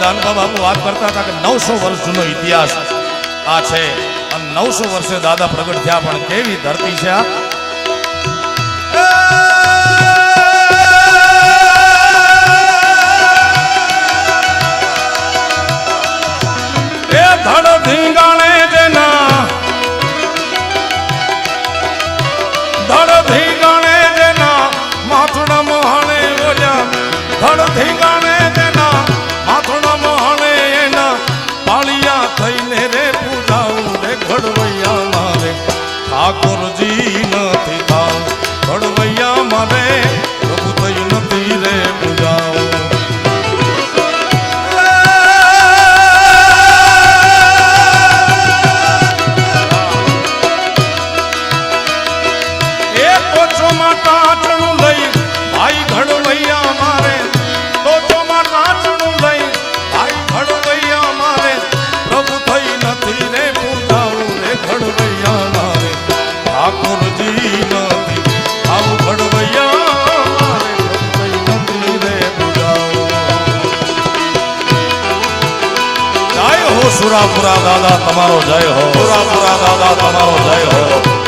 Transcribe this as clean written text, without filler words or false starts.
દાનબા બાપુ વાત કરતા હતા કે 900 વર્ષ જૂનો ઇતિહાસ આ છે અને 900 વર્ષે દાદા પ્રગટ થયા પણ કેવી ધરતી છે આ ધડ ધીંગાણે જેના ધડ ધીંગાણે જેના માથુડા મોહણે ઓલ્યા ધડ ધીંગાણે જેના માથુડા મોહણે એના પાળિયા થઈને રે પૂજાવું રે ઘડવૈયા મારે ઠાકોરજી નથી થાવ ઘડવૈયા મારે પ્રભુ થઈ નથી રે પૂજાવું સુરાપુરા દાદા તમારો જય હો સુરાપુરા દાદા તમારો જય હો